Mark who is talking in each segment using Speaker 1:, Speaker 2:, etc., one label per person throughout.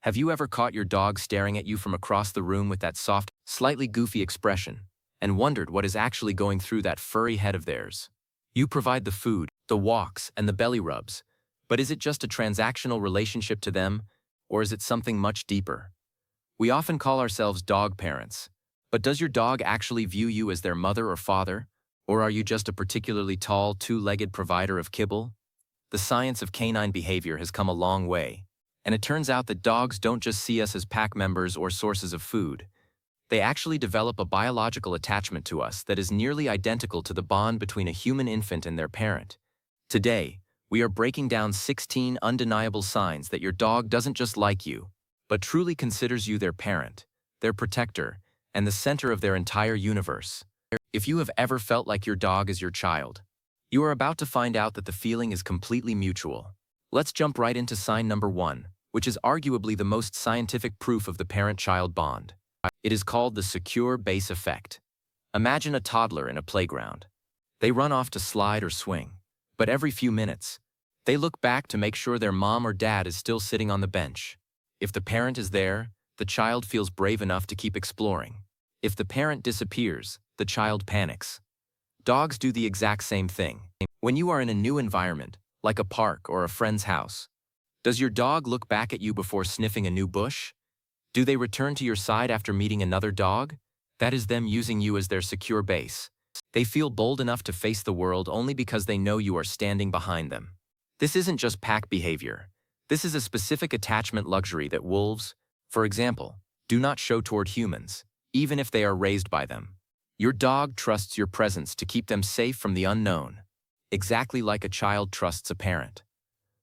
Speaker 1: Have you ever caught your dog staring at you from across the room with that soft, slightly goofy expression, and wondered what is actually going through that furry head of theirs? You provide the food, the walks, and the belly rubs, but is it just a transactional relationship to them, or is it something much deeper? We often call ourselves dog parents, but does your dog actually view you as their mother or father, or are you just a particularly tall, two-legged provider of kibble? The science of canine behavior has come a long way, and it turns out that dogs don't just see us as pack members or sources of food. They actually develop a biological attachment to us that is nearly identical to the bond between a human infant and their parent. Today, we are breaking down 16 undeniable signs that your dog doesn't just like you, but truly considers you their parent, their protector, and the center of their entire universe. If you have ever felt like your dog is your child, you are about to find out that the feeling is completely mutual. Let's jump right into sign number 1, which is arguably the most scientific proof of the parent-child bond. It is called the secure base effect. Imagine a toddler in a playground. They run off to slide or swing, but every few minutes, they look back to make sure their mom or dad is still sitting on the bench. If the parent is there, the child feels brave enough to keep exploring. If the parent disappears, the child panics. Dogs do the exact same thing. When you are in a new environment, like a park or a friend's house, does your dog look back at you before sniffing a new bush? Do they return to your side after meeting another dog? That is them using you as their secure base. They feel bold enough to face the world only because they know you are standing behind them. This isn't just pack behavior. This is a specific attachment luxury that wolves, for example, do not show toward humans, even if they are raised by them. Your dog trusts your presence to keep them safe from the unknown, exactly like a child trusts a parent.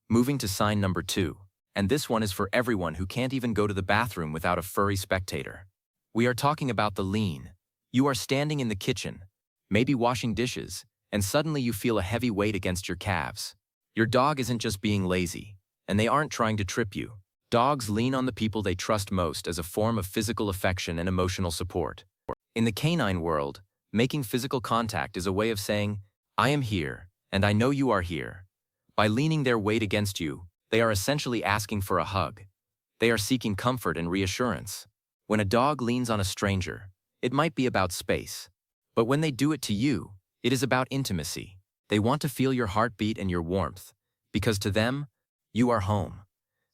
Speaker 1: Moving to sign number 2, and this one is for everyone who can't even go to the bathroom without a furry spectator. We are talking about the lean. You are standing in the kitchen, maybe washing dishes, and suddenly you feel a heavy weight against your calves. Your dog isn't just being lazy, and they aren't trying to trip you. Dogs lean on the people they trust most as a form of physical affection and emotional support. In the canine world, making physical contact is a way of saying, "I am here, and I know you are here." By leaning their weight against you, they are essentially asking for a hug. They are seeking comfort and reassurance. When a dog leans on a stranger, it might be about space. But when they do it to you, it is about intimacy. They want to feel your heartbeat and your warmth, because to them, you are home.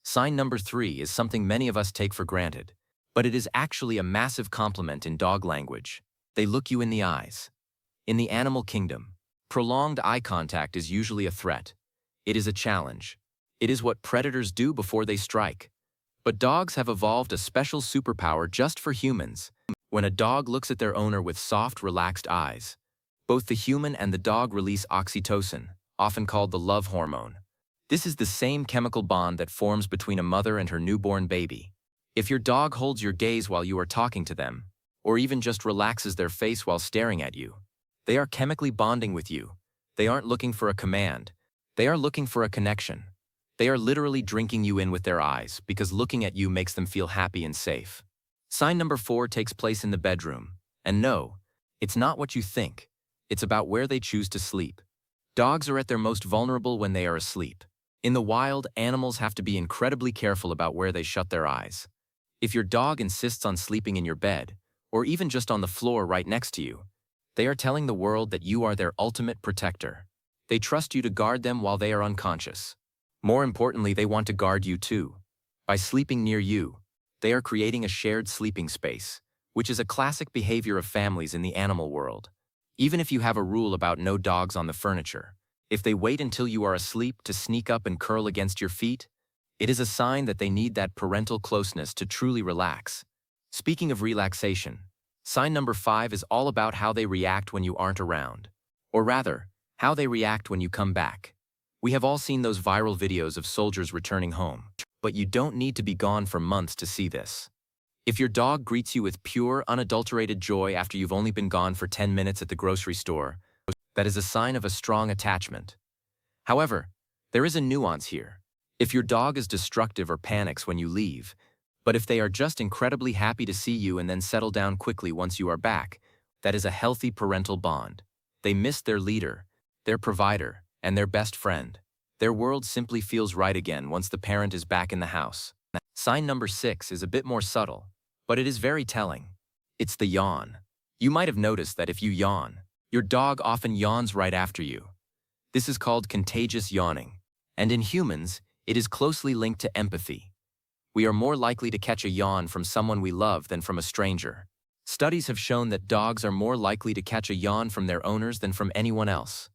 Speaker 1: Sign number 3 is something many of us take for granted, but it is actually a massive compliment in dog language. They look you in the eyes. In the animal kingdom, prolonged eye contact is usually a threat. It is a challenge. It is what predators do before they strike. But dogs have evolved a special superpower just for humans. When a dog looks at their owner with soft, relaxed eyes, both the human and the dog release oxytocin, often called the love hormone. This is the same chemical bond that forms between a mother and her newborn baby. If your dog holds your gaze while you are talking to them, or even just relaxes their face while staring at you, they are chemically bonding with you. They aren't looking for a command. They are looking for a connection. They are literally drinking you in with their eyes because looking at you makes them feel happy and safe. Sign number 4 takes place in the bedroom. And no, it's not what you think. It's about where they choose to sleep. Dogs are at their most vulnerable when they are asleep. In the wild, animals have to be incredibly careful about where they shut their eyes. If your dog insists on sleeping in your bed, or even just on the floor right next to you, they are telling the world that you are their ultimate protector. They trust you to guard them while they are unconscious. More importantly, they want to guard you too. By sleeping near you, they are creating a shared sleeping space, which is a classic behavior of families in the animal world. Even if you have a rule about no dogs on the furniture, if they wait until you are asleep to sneak up and curl against your feet, it is a sign that they need that parental closeness to truly relax. Speaking of relaxation, sign number 5 is all about how they react when you aren't around. Or rather, how they react when you come back. We have all seen those viral videos of soldiers returning home, but you don't need to be gone for months to see this. If your dog greets you with pure, unadulterated joy after you've only been gone for 10 minutes at the grocery store, that is a sign of a strong attachment. However, there is a nuance here. If your dog is destructive or panics when you leave, but if they are just incredibly happy to see you and then settle down quickly once you are back, that is a healthy parental bond. They miss their leader, their provider, and their best friend. Their world simply feels right again once the parent is back in the house. Sign number 6 is a bit more subtle, but it is very telling. It's the yawn. You might have noticed that if you yawn, your dog often yawns right after you. This is called contagious yawning, and in humans, it is closely linked to empathy. We are more likely to catch a yawn from someone we love than from a stranger. Studies have shown that dogs are more likely to catch a yawn from their owners than from anyone else.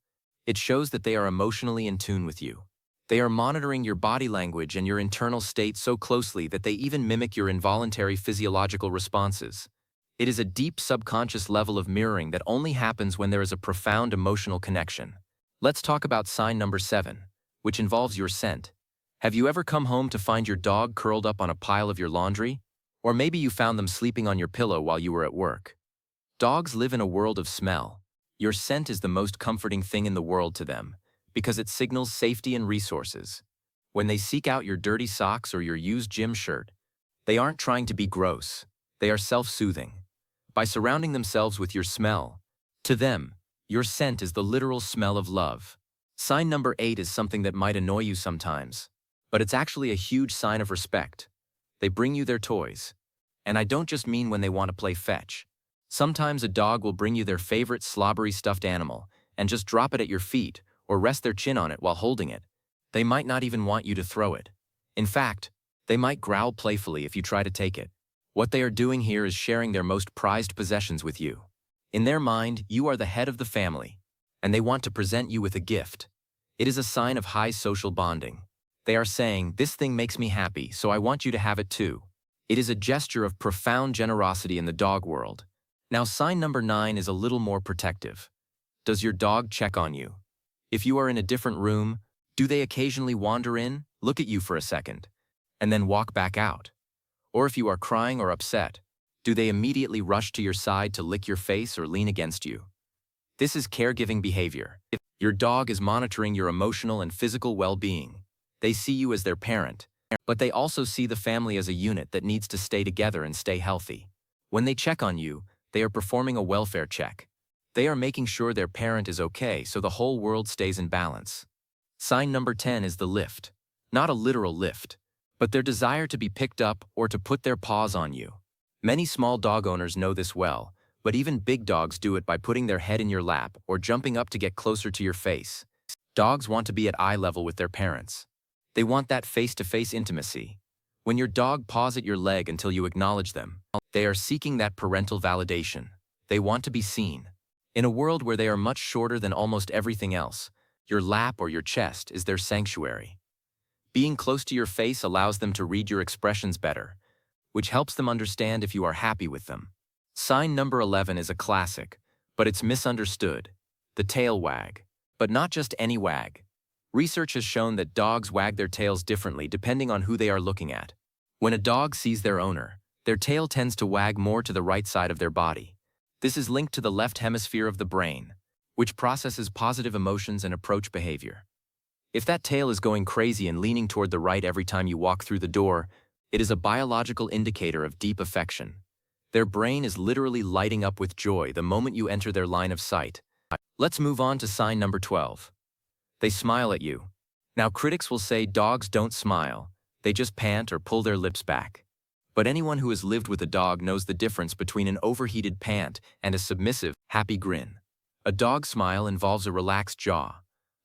Speaker 1: It shows that they are emotionally in tune with you. They are monitoring your body language and your internal state so closely that they even mimic your involuntary physiological responses. It is a deep subconscious level of mirroring that only happens when there is a profound emotional connection. Let's talk about sign number 7, which involves your scent. Have you ever come home to find your dog curled up on a pile of your laundry? Or maybe you found them sleeping on your pillow while you were at work. Dogs live in a world of smell. Your scent is the most comforting thing in the world to them, because it signals safety and resources. When they seek out your dirty socks or your used gym shirt, they aren't trying to be gross. They are self-soothing. By surrounding themselves with your smell, to them, your scent is the literal smell of love. Sign number 8 is something that might annoy you sometimes, but it's actually a huge sign of respect. They bring you their toys. And I don't just mean when they want to play fetch. Sometimes a dog will bring you their favorite slobbery stuffed animal and just drop it at your feet or rest their chin on it while holding it. They might not even want you to throw it. In fact, they might growl playfully if you try to take it. What they are doing here is sharing their most prized possessions with you. In their mind, you are the head of the family, and they want to present you with a gift. It is a sign of high social bonding. They are saying, "This thing makes me happy, so I want you to have it too." It is a gesture of profound generosity in the dog world. Now, sign number 9 is a little more protective. Does your dog check on you? If you are in a different room, do they occasionally wander in, look at you for a second, and then walk back out? Or if you are crying or upset, do they immediately rush to your side to lick your face or lean against you? This is caregiving behavior. If your dog is monitoring your emotional and physical well-being, they see you as their parent, but they also see the family as a unit that needs to stay together and stay healthy. When they check on you, they are performing a welfare check. They are making sure their parent is okay so the whole world stays in balance. Sign number 10 is the lift. Not a literal lift, but their desire to be picked up or to put their paws on you. Many small dog owners know this well, but even big dogs do it by putting their head in your lap or jumping up to get closer to your face. Dogs want to be at eye level with their parents. They want that face-to-face intimacy. When your dog paws at your leg until you acknowledge them, they are seeking that parental validation. They want to be seen. In a world where they are much shorter than almost everything else, your lap or your chest is their sanctuary. Being close to your face allows them to read your expressions better, which helps them understand if you are happy with them. Sign number 11 is a classic, but it's misunderstood. The tail wag. But not just any wag. Research has shown that dogs wag their tails differently depending on who they are looking at. When a dog sees their owner, their tail tends to wag more to the right side of their body. This is linked to the left hemisphere of the brain, which processes positive emotions and approach behavior. If that tail is going crazy and leaning toward the right every time you walk through the door, it is a biological indicator of deep affection. Their brain is literally lighting up with joy the moment you enter their line of sight. Let's move on to sign number 12. They smile at you. Now, critics will say dogs don't smile, they just pant or pull their lips back. But anyone who has lived with a dog knows the difference between an overheated pant and a submissive, happy grin. A dog smile involves a relaxed jaw,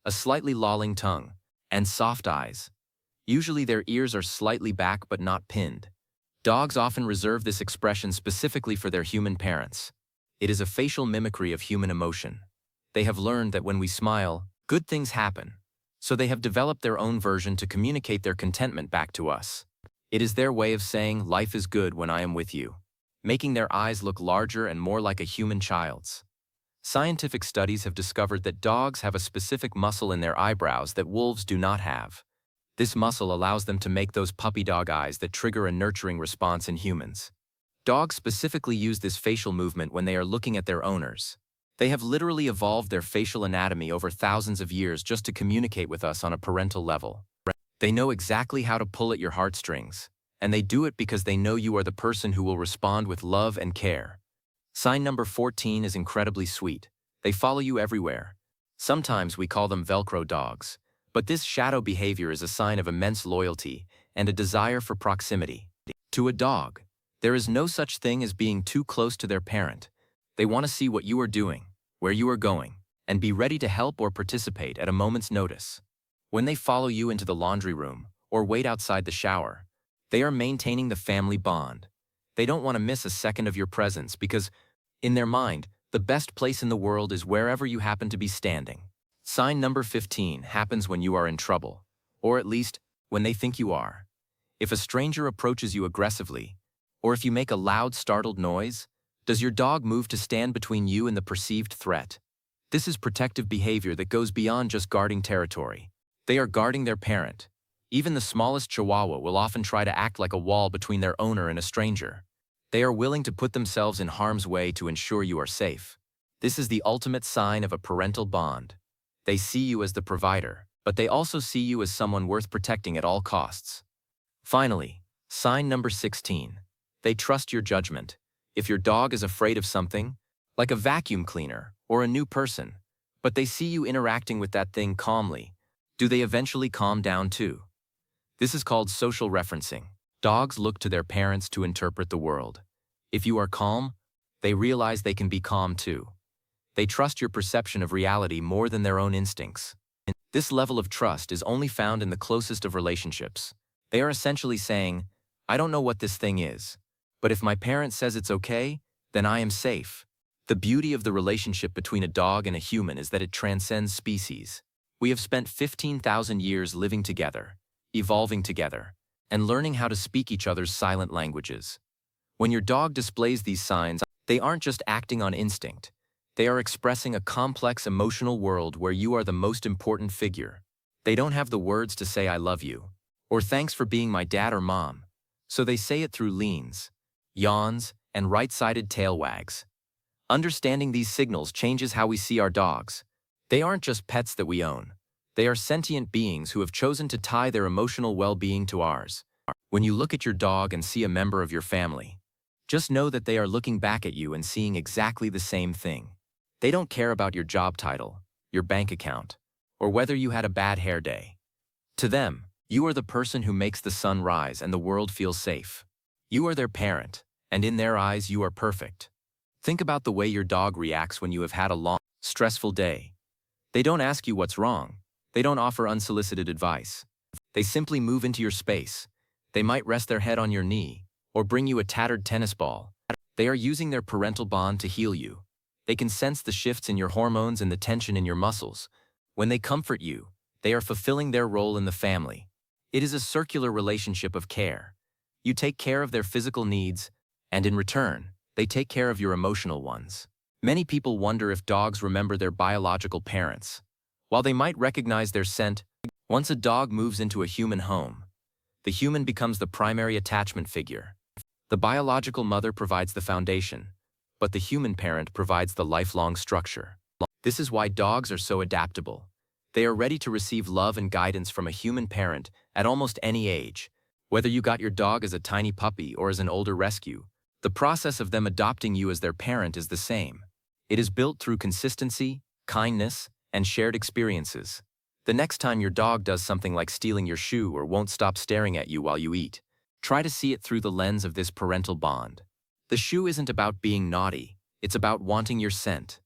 Speaker 1: a slightly lolling tongue, and soft eyes. Usually their ears are slightly back but not pinned. Dogs often reserve this expression specifically for their human parents. It is a facial mimicry of human emotion. They have learned that when we smile, good things happen. So they have developed their own version to communicate their contentment back to us. It is their way of saying, "Life is good when I am with you," making their eyes look larger and more like a human child's. Scientific studies have discovered that dogs have a specific muscle in their eyebrows that wolves do not have. This muscle allows them to make those puppy dog eyes that trigger a nurturing response in humans. Dogs specifically use this facial movement when they are looking at their owners. They have literally evolved their facial anatomy over thousands of years just to communicate with us on a parental level. They know exactly how to pull at your heartstrings, and they do it because they know you are the person who will respond with love and care. Sign number 14 is incredibly sweet. They follow you everywhere. Sometimes we call them Velcro dogs, but this shadow behavior is a sign of immense loyalty, and a desire for proximity. To a dog, there is no such thing as being too close to their parent. They want to see what you are doing, where you are going, and be ready to help or participate at a moment's notice. When they follow you into the laundry room or wait outside the shower, they are maintaining the family bond. They don't want to miss a second of your presence because, in their mind, the best place in the world is wherever you happen to be standing. Sign number 15 happens when you are in trouble, or at least, when they think you are. If a stranger approaches you aggressively, or if you make a loud, startled noise, does your dog move to stand between you and the perceived threat? This is protective behavior that goes beyond just guarding territory. They are guarding their parent. Even the smallest Chihuahua will often try to act like a wall between their owner and a stranger. They are willing to put themselves in harm's way to ensure you are safe. This is the ultimate sign of a parental bond. They see you as the provider, but they also see you as someone worth protecting at all costs. Finally, sign number 16. They trust your judgment. If your dog is afraid of something, like a vacuum cleaner or a new person, but they see you interacting with that thing calmly, do they eventually calm down too? This is called social referencing. Dogs look to their parents to interpret the world. If you are calm, they realize they can be calm too. They trust your perception of reality more than their own instincts. This level of trust is only found in the closest of relationships. They are essentially saying, I don't know what this thing is, but if my parent says it's okay, then I am safe. The beauty of the relationship between a dog and a human is that it transcends species. We have spent 15,000 years living together, evolving together, and learning how to speak each other's silent languages. When your dog displays these signs, they aren't just acting on instinct. They are expressing a complex emotional world where you are the most important figure. They don't have the words to say I love you, or thanks for being my dad or mom, so they say it through leans, yawns, and right-sided tail wags. Understanding these signals changes how we see our dogs. They aren't just pets that we own. They are sentient beings who have chosen to tie their emotional well-being to ours. When you look at your dog and see a member of your family, just know that they are looking back at you and seeing exactly the same thing. They don't care about your job title, your bank account, or whether you had a bad hair day. To them, you are the person who makes the sun rise and the world feel safe. You are their parent, and in their eyes you are perfect. Think about the way your dog reacts when you have had a long, stressful day. They don't ask you what's wrong. They don't offer unsolicited advice. They simply move into your space. They might rest their head on your knee, or bring you a tattered tennis ball. They are using their parental bond to heal you. They can sense the shifts in your hormones and the tension in your muscles. When they comfort you, they are fulfilling their role in the family. It is a circular relationship of care. You take care of their physical needs, and in return, they take care of your emotional ones. Many people wonder if dogs remember their biological parents. While they might recognize their scent, once a dog moves into a human home, the human becomes the primary attachment figure. The biological mother provides the foundation, but the human parent provides the lifelong structure. This is why dogs are so adaptable. They are ready to receive love and guidance from a human parent at almost any age. Whether you got your dog as a tiny puppy or as an older rescue, the process of them adopting you as their parent is the same. It is built through consistency, kindness, and shared experiences. The next time your dog does something like stealing your shoe or won't stop staring at you while you eat, try to see it through the lens of this parental bond. The shoe isn't about being naughty, it's about wanting your scent.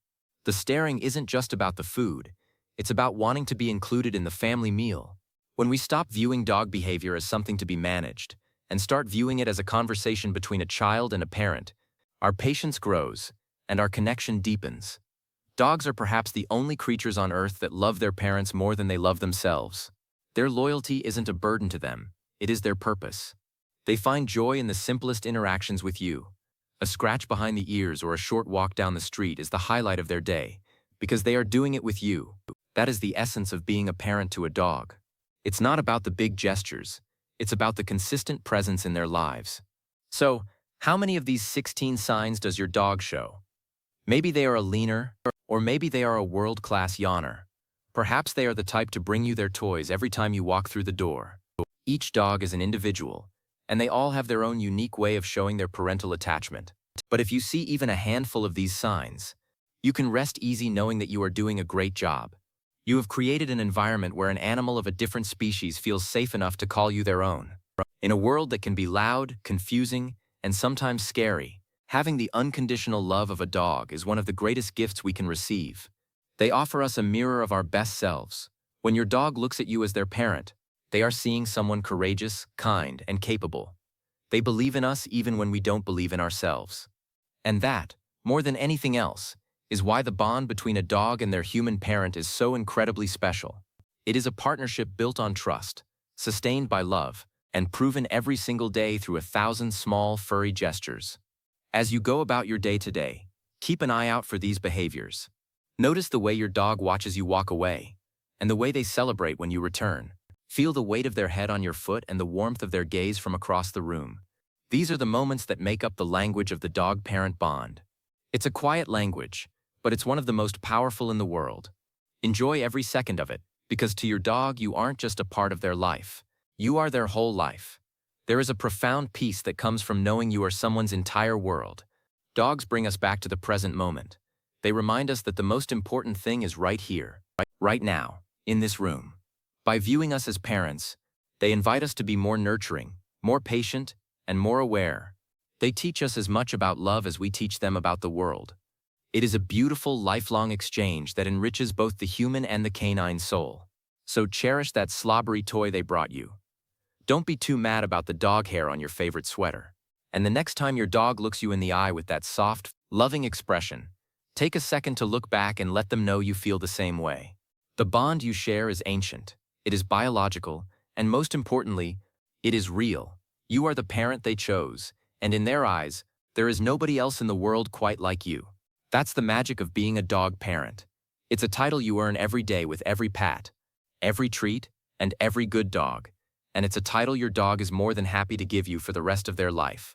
Speaker 1: The staring isn't just about the food, it's about wanting to be included in the family meal. When we stop viewing dog behavior as something to be managed, and start viewing it as a conversation between a child and a parent, our patience grows, and our connection deepens. Dogs are perhaps the only creatures on earth that love their parents more than they love themselves. Their loyalty isn't a burden to them, it is their purpose. They find joy in the simplest interactions with you. A scratch behind the ears or a short walk down the street is the highlight of their day, because they are doing it with you. That is the essence of being a parent to a dog. It's not about the big gestures, it's about the consistent presence in their lives. So, how many of these 16 signs does your dog show? Maybe they are a leaner, or maybe they are a world-class yawner. Perhaps they are the type to bring you their toys every time you walk through the door. Each dog is an individual, and they all have their own unique way of showing their parental attachment. But if you see even a handful of these signs, you can rest easy knowing that you are doing a great job. You have created an environment where an animal of a different species feels safe enough to call you their own. In a world that can be loud, confusing, and sometimes scary, having the unconditional love of a dog is one of the greatest gifts we can receive. They offer us a mirror of our best selves. When your dog looks at you as their parent, they are seeing someone courageous, kind, and capable. They believe in us even when we don't believe in ourselves. And that, more than anything else, is why the bond between a dog and their human parent is so incredibly special. It is a partnership built on trust, sustained by love, and proven every single day through 1,000 small, furry gestures. As you go about your day to day, keep an eye out for these behaviors. Notice the way your dog watches you walk away, and the way they celebrate when you return. Feel the weight of their head on your foot and the warmth of their gaze from across the room. These are the moments that make up the language of the dog-parent bond. It's a quiet language, but it's one of the most powerful in the world. Enjoy every second of it, because to your dog you aren't just a part of their life. You are their whole life. There is a profound peace that comes from knowing you are someone's entire world. Dogs bring us back to the present moment. They remind us that the most important thing is right here, right now, in this room. By viewing us as parents, they invite us to be more nurturing, more patient, and more aware. They teach us as much about love as we teach them about the world. It is a beautiful, lifelong exchange that enriches both the human and the canine soul. So cherish that slobbery toy they brought you. Don't be too mad about the dog hair on your favorite sweater. And the next time your dog looks you in the eye with that soft, loving expression, take a second to look back and let them know you feel the same way. The bond you share is ancient, it is biological, and most importantly, it is real. You are the parent they chose, and in their eyes, there is nobody else in the world quite like you. That's the magic of being a dog parent. It's a title you earn every day with every pat, every treat, and every good dog. And it's a title your dog is more than happy to give you for the rest of their life.